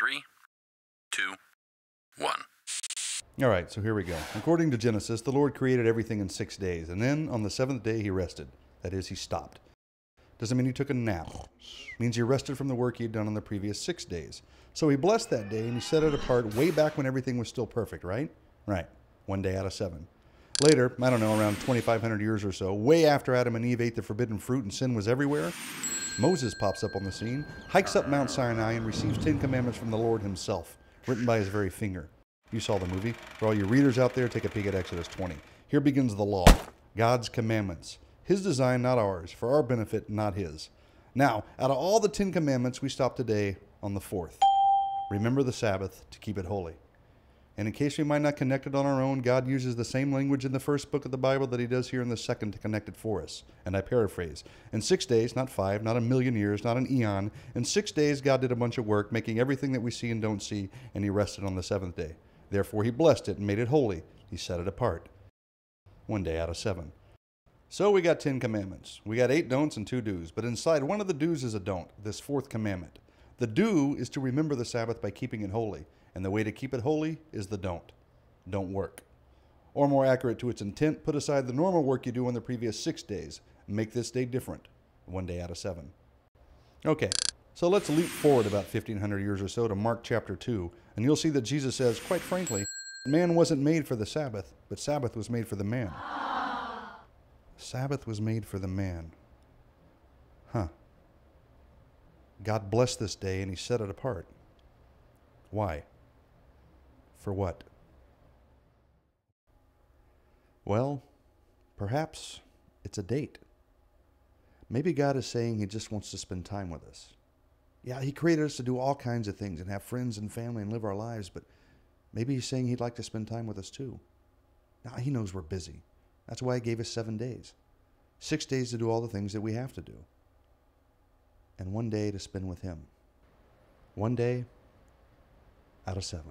3, 2, 1. All right, so here we go. According to Genesis, the Lord created everything in 6 days, and then on the seventh day he rested. That is, he stopped. Doesn't mean he took a nap. It means he rested from the work he had done on the previous 6 days. So he blessed that day and he set it apart way back when everything was still perfect, right? Right. 1 day out of 7. Later, I don't know, around 2,500 years or so, way after Adam and Eve ate the forbidden fruit and sin was everywhere, Moses pops up on the scene, hikes up Mount Sinai, and receives 10 commandments from the Lord himself, written by his very finger. You saw the movie. For all you readers out there, take a peek at Exodus 20. Here begins the law, God's commandments. His design, not ours. For our benefit, not his. Now, out of all the 10 commandments, we stop today on the 4th. Remember the Sabbath to keep it holy. And in case we might not connect it on our own, God uses the same language in the first book of the Bible that he does here in the second to connect it for us. And I paraphrase. In 6 days, not 5, not a million years, not an eon. In 6 days, God did a bunch of work, making everything that we see and don't see, and he rested on the seventh day. Therefore, he blessed it and made it holy. He set it apart. 1 day out of 7. So we got 10 commandments. We got 8 don'ts and 2 do's. But inside one of the do's is a don't, this 4th commandment. The do is to remember the Sabbath by keeping it holy. And the way to keep it holy is the don't. Don't work. Or more accurate to its intent, put aside the normal work you do on the previous 6 days. Make this day different. 1 day out of 7. Okay, so let's leap forward about 1,500 years or so to Mark chapter 2. And you'll see that Jesus says, quite frankly, man wasn't made for the Sabbath, but Sabbath was made for the man. Sabbath was made for the man. Huh. God blessed this day and he set it apart. Why? For what? Well, perhaps it's a date. Maybe God is saying he just wants to spend time with us. Yeah, he created us to do all kinds of things and have friends and family and live our lives, but maybe he's saying he'd like to spend time with us too. Now, he knows we're busy. That's why he gave us 7 days. 6 days to do all the things that we have to do. And 1 day to spend with him. 1 day out of 7.